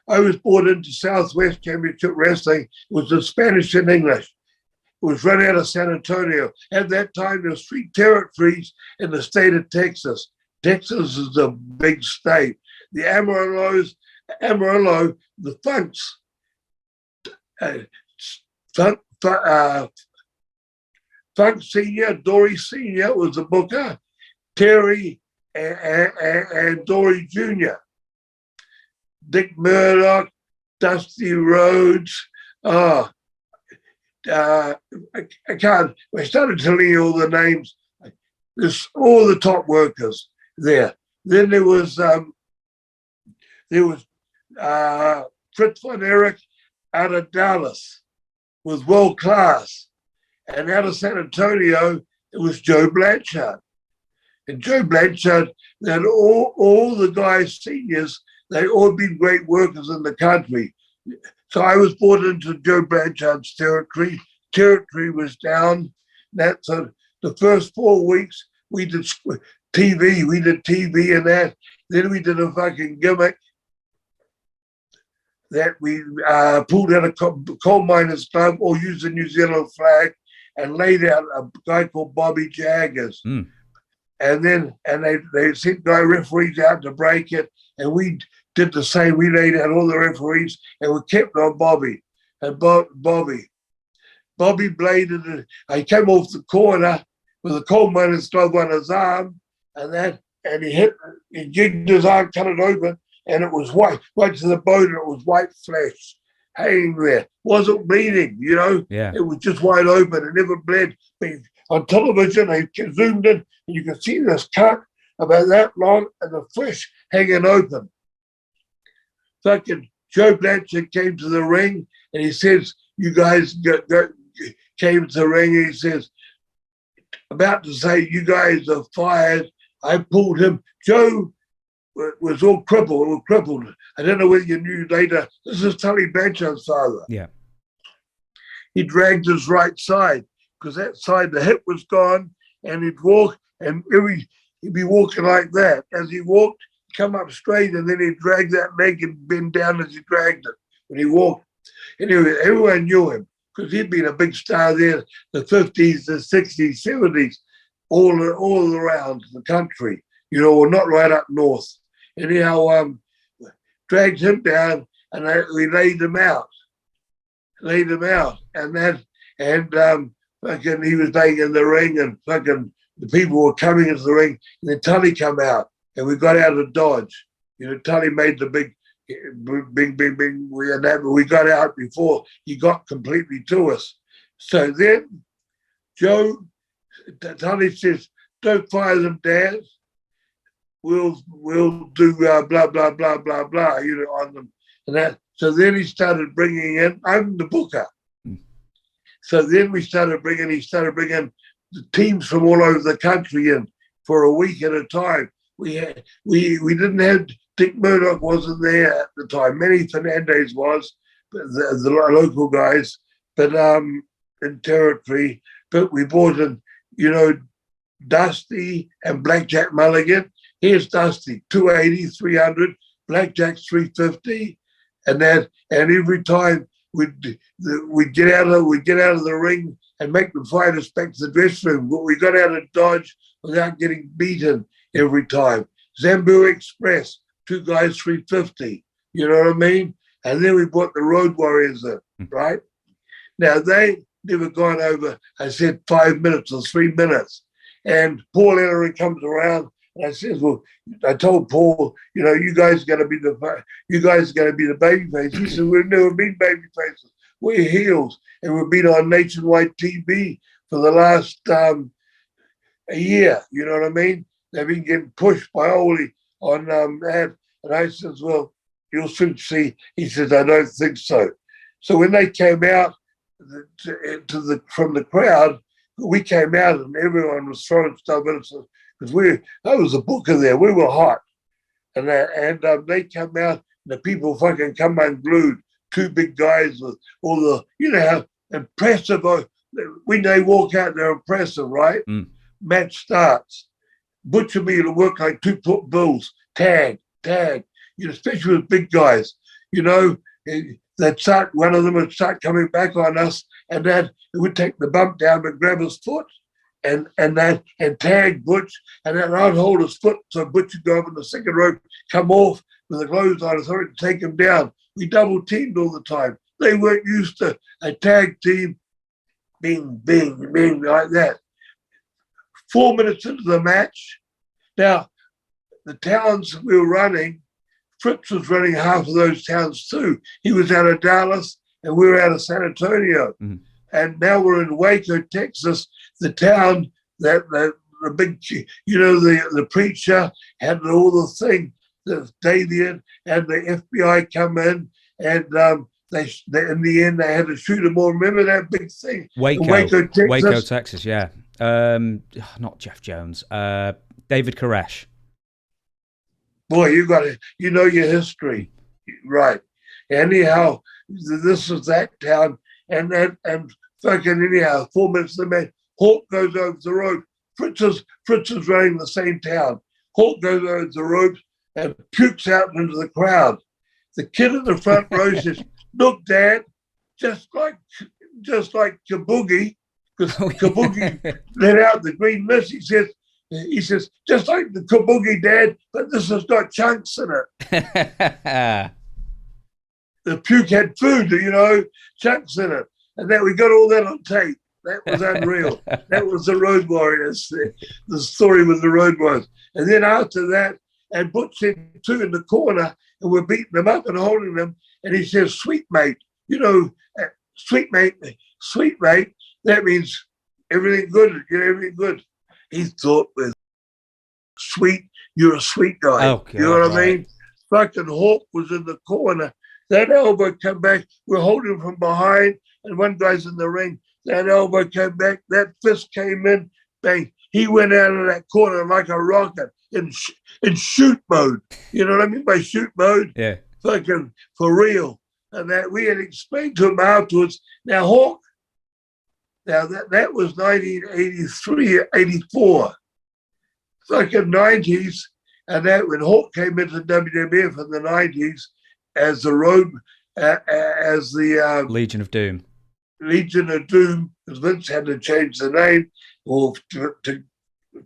I was brought into Southwest Championship Wrestling. It was in Spanish and English. It was run out of San Antonio. At that time, there was 3 territories in the state of Texas. Texas is a big state. The Amarillo, the Funks, Funk Senior, Dory Senior was the booker, Terry and Dory Jr., Dick Murdoch, Dusty Rhodes. I started telling you all the names. There's all the top workers there. Then there was Fritz von Erich out of Dallas was world class. And out of San Antonio, it was Joe Blanchard. And Joe Blanchard, they had all the guys, seniors, they all been great workers in the country. So I was brought into Joe Blanchard's territory. Territory was down. So the first 4 weeks, we did TV. We did TV and that. Then we did a fucking gimmick that we pulled out a coal miners club or used the New Zealand flag and laid out a guy called Bobby Jaggers. And they sent guy referees out to break it. And we did the same. We laid out all the referees and we kept on Bobby. And Bobby bladed it. He came off the corner with a coal miner's glove on his arm and he jigged his arm, cut it open, and it was white, right to the bone, and it was white flesh hanging there. Wasn't bleeding, you know? Yeah. It was just wide open. It never bled. But on television, they zoomed in, and you can see this cut about that long and the flesh hanging open. Fucking Joe Blanchard came to the ring, and he says, you guys came to the ring, and he says, about to say, you guys are fired. I pulled him. Joe was all crippled. I don't know whether you knew later. This is Tully Blanchard's father. Yeah. He dragged his right side because that side, the hip was gone, and he'd walk, and he'd be walking like that. As he walked, he'd come up straight, and then he'd drag that leg and bend down as he dragged it when he walked. Anyway, everyone knew him because he'd been a big star there, the 50s, the 60s, 70s, all around the country, you know, not right up north. Anyhow, dragged him down, and we laid him out, and fucking he was laying in the ring, and fucking the people were coming into the ring, and then Tully come out, and we got out of Dodge. You know, Tully made the big, we got out before he got completely to us. So then Tully says, don't fire them, Dad. We'll do blah, blah, blah, blah, blah, you know, on them. And that. So then he started bringing in, I'm the booker. So then he started bringing the teams from all over the country in for a week at a time. We didn't have, Dick Murdoch wasn't there at the time. Manny Fernandez was, but the local guys, but in territory. But we brought in, you know, Dusty and Blackjack Mulligan. Here's Dusty, 280, 300, Blackjack's 350, and every time we'd get out of the ring and make the fighters back to the dressing room. But we got out of Dodge without getting beaten every time. Zambu Express, 2 guys, 350. You know what I mean? And then we brought the Road Warriors in, right? Now they never gone over, I said 5 minutes or 3 minutes. And Paul Ellering comes around, and I says, well, I told Paul, you know, you guys got to be the baby face. He said, we've never been baby faces. We're heels, and we've been on nationwide TV for the last a year. You know what I mean? They've been getting pushed by Oli on that. And I says, well, you'll soon see. He says, I don't think so. So when they came out from the crowd, we came out and everyone was throwing stuff at us because I was a booker there. We were hot. And they come out and the people fucking come unglued. 2 big guys with all the, you know how impressive, when they walk out, they're impressive, right? Match starts. Butcher me to work like 2 foot bulls. Tag. You especially with big guys. They'd start, one of them would start coming back on us, and then it would take the bump down and grab his foot and tag Butch, and then I'd hold his foot so Butch would go up in the second rope, come off with the clothes on his foot and take him down. We double teamed all the time. They weren't used to a tag team being like that. 4 minutes into the match, now the towns we were running, Fritz was running half of those towns too. He was out of Dallas and we were out of San Antonio. Mm-hmm. And now we're in Waco, Texas, the town that the big, the preacher had all the thing, the Davian and the FBI come in, and they in the end they had to shoot them all. Remember that big thing? Waco, Texas, yeah. Not Jeff Jones. David Koresh. Boy, you know your history, right? Anyhow, this is that town, and fucking anyhow, 4 minutes of the match, Hulk goes over the rope. Fritz is running the same town. Hulk goes over the ropes and pukes out into the crowd. The kid in the front row says, "Look, Dad, just like Kabuki," because Kabuki let out the green mist. He says, "Just like the Kabuki, Dad, but this has got chunks in it." The puke had food, chunks in it. And then we got all that on tape. That was unreal. That was the Road Warriors, the story with the Road Warriors. And then after that, and Butch said two in the corner, and we're beating them up and holding them. And he says, "Sweet mate," sweet mate, that means everything good, everything good. He thought with sweet, you're a sweet guy. Oh, God, you know what I mean? Fucking Hawk was in the corner. That elbow come back. We're holding him from behind, and one guy's in the ring. That elbow came back. That fist came in. Bang. He went out of that corner like a rocket in shoot mode. You know what I mean by shoot mode? Yeah. Fucking for real. And that we had explained to him afterwards. Now, Hawk, that was 1983, 84. Fucking 90s. And that when Hawk came into WWF in the 90s as the Legion of Doom. Legion of Doom, because Vince had to change the name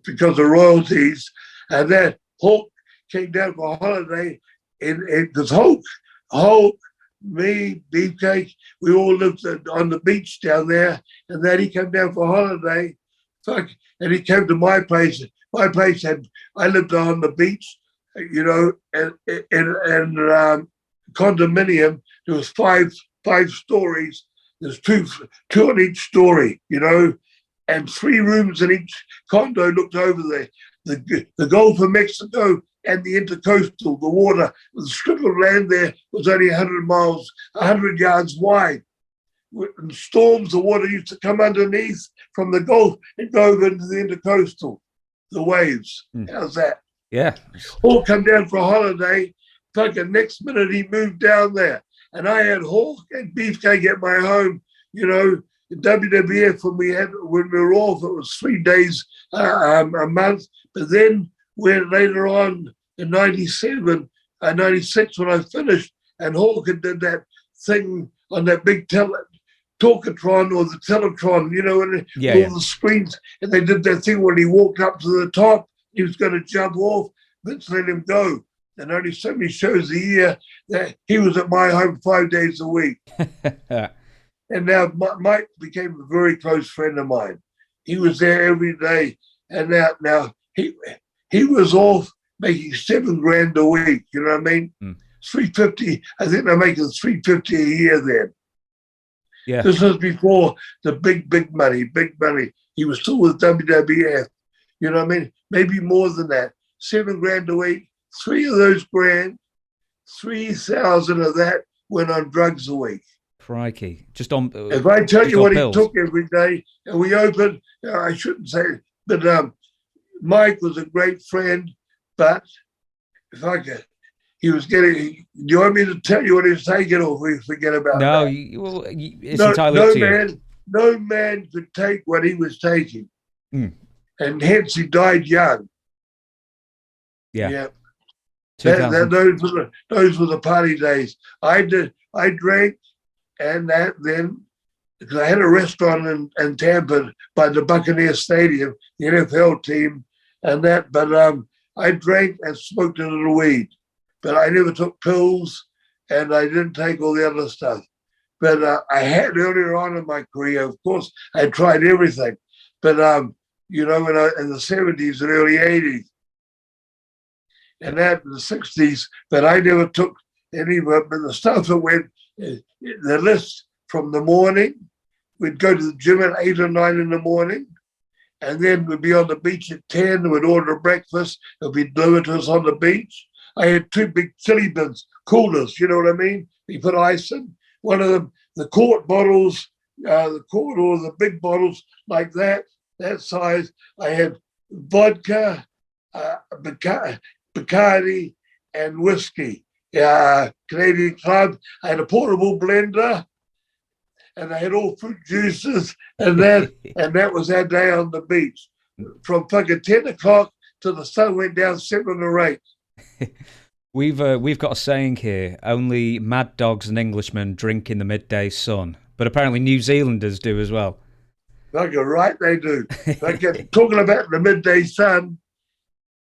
because of royalties. And then Hulk came down for a holiday because Hulk, me, Beefcake, we all lived on the beach down there. And then he came down for a holiday. And he came to my place. My place I lived on the beach, and condominium. There was five stories. There's two on each story, and 3 rooms in each condo looked over the Gulf of Mexico and the intercoastal. The water, the strip of land there was only 100 yards wide. In storms, the water used to come underneath from the Gulf and go over into the intercoastal, the waves. How's that? Yeah. All come down for a holiday. Fucking next minute he moved down there. And I had Hawk and Beefcake at my home, in WWF when we were off, it was 3 days a month. But then when later on in 97, 96 when I finished, and Hawk did that thing on that big Talkatron or the Teletron, and all the screens, and they did that thing when he walked up to the top, he was going to jump off, Vince let him go. And only so many shows a year that he was at my home 5 days a week. And now Mike became a very close friend of mine. He was there every day. And now he was off making $7,000 a week. You know what I mean? $350. I think they're making $350 a year then. Yeah. This was before the big money. He was still with WWF. You know what I mean? Maybe more than that. $7,000 a week. 3 of those grand, 3,000 of that went on drugs a week. Crikey. Just on. If I tell you what pills. He took every day, and we opened, I shouldn't say it, but Mike was a great friend, but he was getting, do you want me to tell you what he was taking, or we forget about that? It's entirely up to you. No man could take what he was taking. And hence he died young. Yeah. Those were the party days. I drank, and that then, because I had a restaurant in Tampa by the Buccaneer Stadium, the NFL team, and that. But I drank and smoked a little weed, but I never took pills, and I didn't take all the other stuff. But I had earlier on in my career, of course, I tried everything. But you know, in the 70s and early 80s, and that in the 60s, but I never took any of it. But the stuff that went, the list from the morning, we'd go to the gym at 8 or 9 in the morning, and then we'd be on the beach at 10, we'd order breakfast, it'd be delivered to us on the beach. I had 2 big chili bins, coolers, you know what I mean? You put ice in. One of them, the quart bottles, the quart or the big bottles like that size. I had vodka, Bacardi, and whiskey. Canadian Club. I had a portable blender, and I had all fruit juices, and that was our day on the beach, from fucking 10 o'clock till the sun went down 7 or 8. We've got a saying here: only mad dogs and Englishmen drink in the midday sun. But apparently New Zealanders do as well. Fucking right, they do. Talking about the midday sun,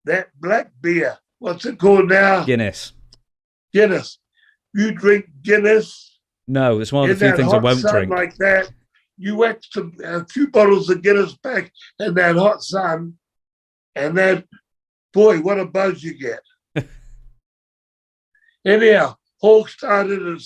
that black beer, what's it called now? Guinness. You drink Guinness? No, it's one of the few things I won't drink. Like that, you whack a few bottles of Guinness back in that hot sun, and that, boy, what a buzz you get. Anyhow, Hulk started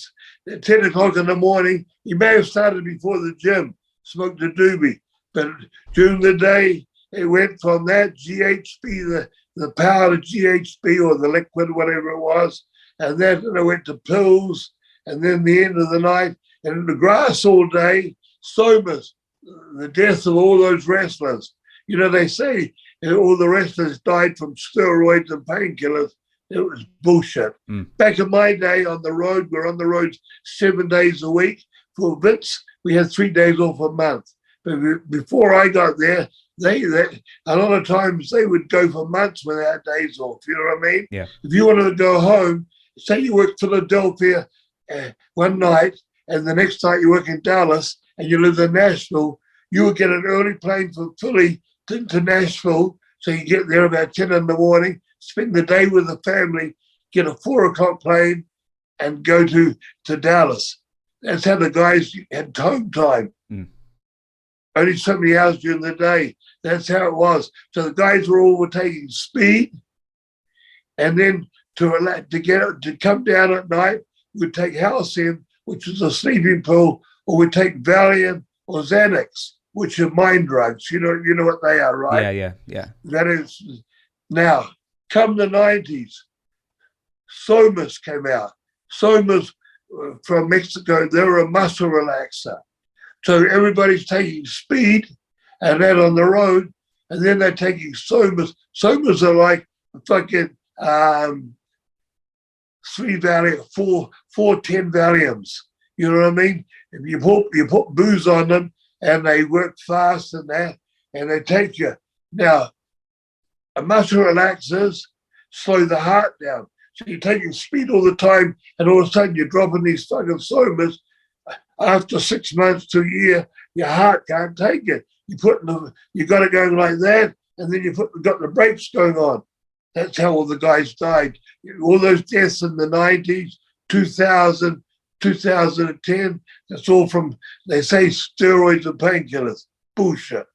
at 10 o'clock in the morning. He may have started before the gym, smoked a doobie. But during the day, it went from that GHB, the powder GHB or the liquid, whatever it was, and then it went to pills, and then the end of the night, and in the grass all day, somas, the death of all those wrestlers. You know, they say all the wrestlers died from steroids and painkillers. It was bullshit. Back in my day on the road, we're on the road 7 days a week. For Vince, we had 3 days off a month. But before I got there, they a lot of times they would go for months without days off. You know what I mean? Yeah. If you wanted to go home, say you work Philadelphia one night, and the next night you work in Dallas, and you live in Nashville, you would get an early plane from Philly to Nashville, so you get there about 10 in the morning, spend the day with the family, get a 4 o'clock plane, and go to Dallas. That's how the guys had home time. Only so many hours during the day. That's how it was. So the guys were taking speed, and then to come down at night, we'd take Halcyon, which is a sleeping pill, or we'd take Valium or Xanax, which are mind drugs. You know what they are, right? Yeah. That is now. Come the 90s, Somas came out. Somas from Mexico, they were a muscle relaxer. So everybody's taking speed and that on the road, and then they're taking Somas. Somas are like fucking 3 Valium, four 10 Valiums. You know what I mean? If you put booze on them, and they work fast and that, and they take you. Now, a muscle relaxers slow the heart down. So you're taking speed all the time, and all of a sudden you're dropping these fucking Somas. After 6 months to a year, your heart can't take it. You got it going like that, and then got the brakes going on. That's how all the guys died. All those deaths in the 90s, 2000, 2010, that's all from, they say, steroids and painkillers. Bullshit.